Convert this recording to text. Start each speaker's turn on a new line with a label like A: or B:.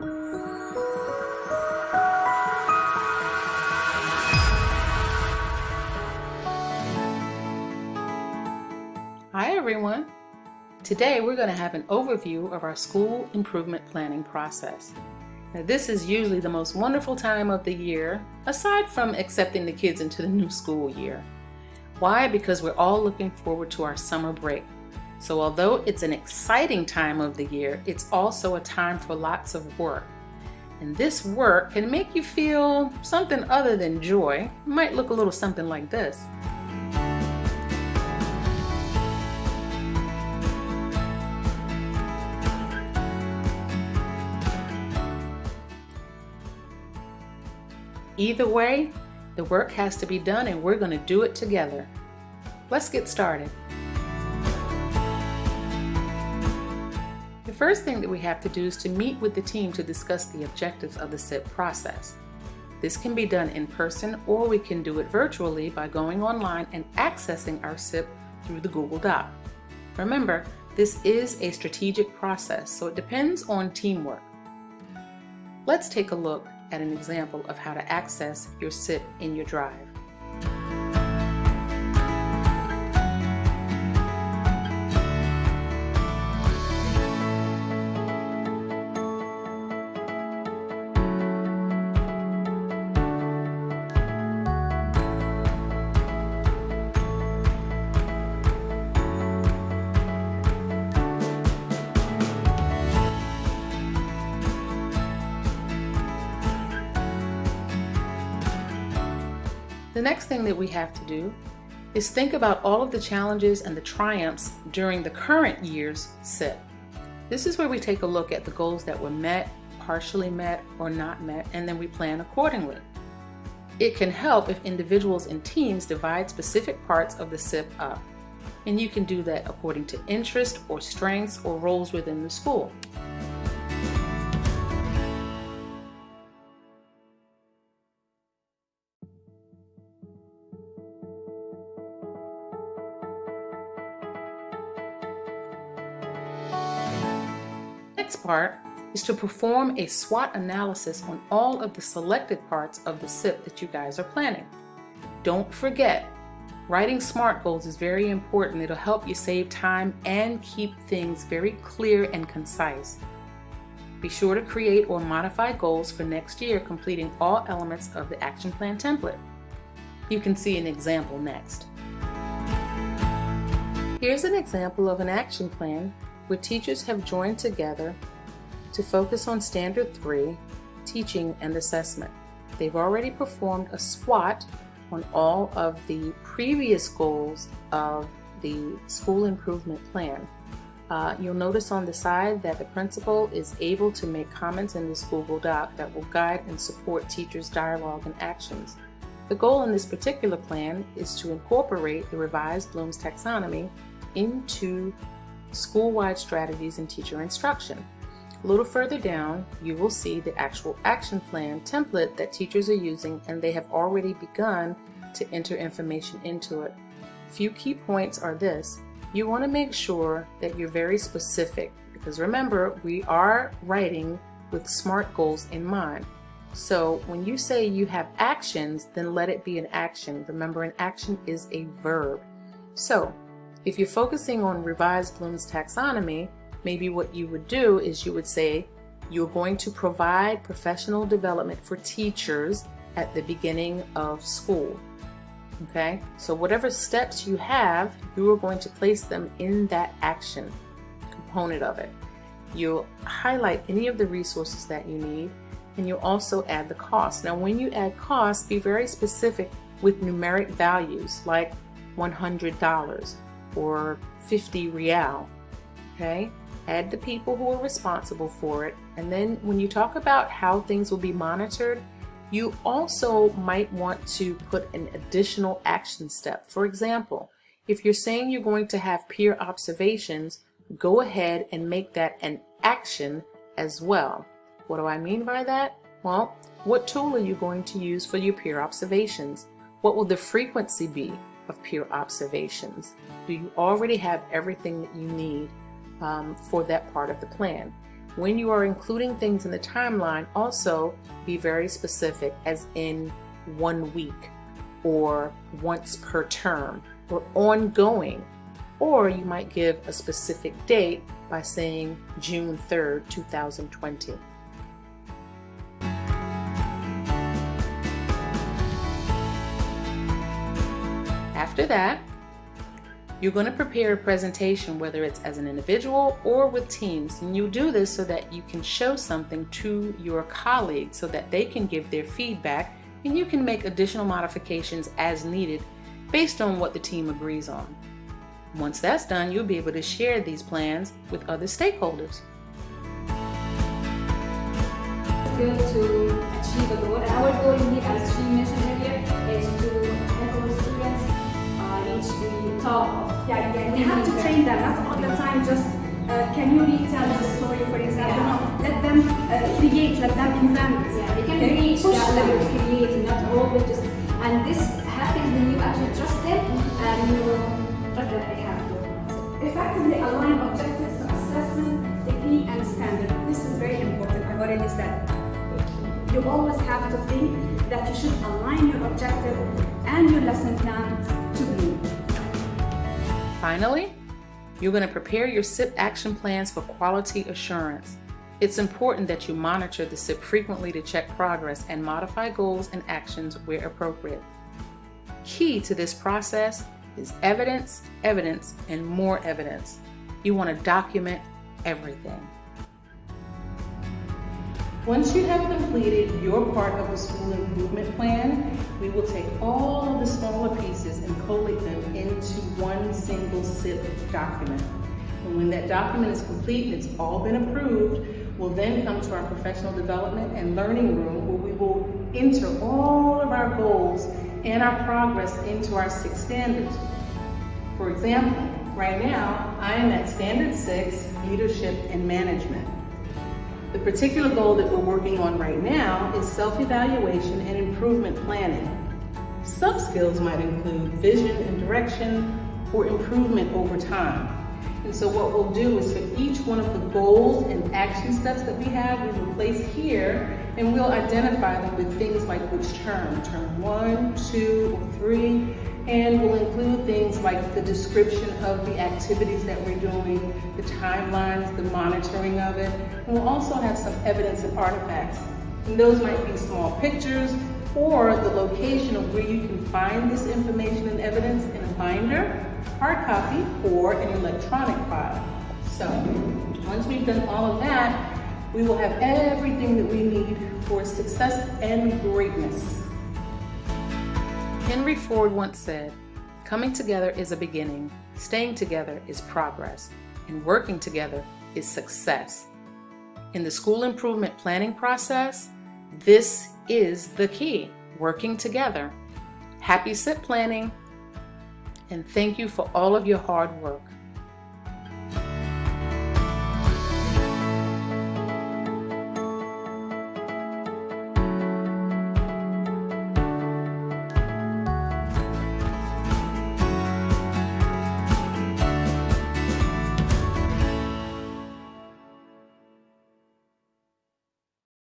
A: Hi everyone! Today we're going to have an overview of our school improvement planning process. Now, this is usually the most wonderful time of the year, aside from accepting the kids into the new school year. Why? Because we're all looking forward to our summer break. So although it's an exciting time of the year, it's also a time for lots of work. And this work can make you feel something other than joy. It might look a little something like this. Either way, the work has to be done and we're going to do it together. Let's get started. The first thing that we have to do is to meet with the team to discuss the objectives of the SIP process. This can be done in person or we can do it virtually by going online and accessing our SIP through the Google Doc. Remember, this is a strategic process, so it depends on teamwork. Let's take a look at an example of how to access your SIP in your drive. The next thing that we have to do is think about all of the challenges and the triumphs during the current year's SIP. This is where we take a look at the goals that were met, partially met, or not met, and then we plan accordingly. It can help if individuals and teams divide specific parts of the SIP up, and you can do that according to interest or strengths or roles within the school. Next part is to perform a SWOT analysis on all of the selected parts of the SIP that you guys are planning. Don't forget, writing SMART goals is very important. It'll help you save time and keep things very clear and concise. Be sure to create or modify goals for next year, completing all elements of the action plan template. You can see an example next. Here's an example of an action plan where teachers have joined together to focus on Standard 3, teaching and assessment. They've already performed a SWOT on all of the previous goals of the school improvement plan. You'll notice on the side that the principal is able to make comments in this Google Doc that will guide and support teachers' dialogue and actions. The goal in this particular plan is to incorporate the revised Bloom's taxonomy into school-wide strategies in teacher instruction. A little further down, you will see the actual action plan template that teachers are using, and they have already begun to enter information into it. A few key points are this. You want to make sure that you're very specific, because remember, we are writing with SMART goals in mind. So when you say you have actions, then let it be an action. Remember, an action is a verb. So if you're focusing on revised Bloom's taxonomy, maybe what you would do is you would say you're going to provide professional development for teachers at the beginning of school. Okay, so whatever steps you have, you are going to place them in that action component of it. You'll highlight any of the resources that you need, and you'll also add the cost. Now, when you add costs, be very specific with numeric values like $100 or 50 real. Okay, add the people who are responsible for it, and then when you talk about how things will be monitored, you also might want to put an additional action step. For example, if you're saying you're going to have peer observations, go ahead and make that an action as well. What do I mean by that? Well, what tool are you going to use for your peer observations? What will the frequency be of peer observations? Do you already have everything that you need for that part of the plan? when you are including things in the timeline, also be very specific, as in 1 week, or once per term, or ongoing, or you might give a specific date by saying June 3rd, 2020. After that, you're going to prepare a presentation, whether it's as an individual or with teams. And you do this so that you can show something to your colleagues so that they can give their feedback, and you can make additional modifications as needed based on what the team agrees on. Once that's done, you'll be able to share these plans with other stakeholders.
B: Good to achieve a goal. Our goal here, as she mentioned earlier, is to help our students reach the top.
C: Yeah, we have to train them, not all the time just can you retell the story, for example. No, let them create, let them invent.
B: Yeah, they can reach that level of creating, not always just. And this happens when you actually trust them and you trust that they have to.
C: Effectively align objectives to assessment, technique, and standard. This is very important. I've already said. You always have to think that you should align your objective and your lesson plans to be.
A: Finally, you're going to prepare your SIP action plans for quality assurance. It's important that you monitor the SIP frequently to check progress and modify goals and actions where appropriate. Key to this process is evidence, evidence, and more evidence. You want to document everything. Once you have completed your part of the school improvement plan, we will take all of the smaller pieces and collate them into one single SIP document. And when that document is complete and it's all been approved, we'll then come to our professional development and learning room, where we will enter all of our goals and our progress into our 6 standards. For example, right now, I am at Standard 6, Leadership and Management. The particular goal that we're working on right now is self-evaluation and improvement planning. Sub-skills might include vision and direction, or improvement over time. And so what we'll do is, for each one of the goals and action steps that we have, we will place here, and we'll identify them with things like which term 1, 2, or 3, and we'll include things like the description of the activities that we're doing, the timelines, the monitoring of it, and we'll also have some evidence and artifacts. And those might be small pictures, or the location of where you can find this information and evidence in a binder, hard copy, or an electronic file. So once we've done all of that, we will have everything that we need for success and greatness. Henry Ford once said, "Coming together is a beginning, staying together is progress, and working together is success." In the school improvement planning process, this is the key: working together. Happy SIP planning, and thank you for all of your hard work.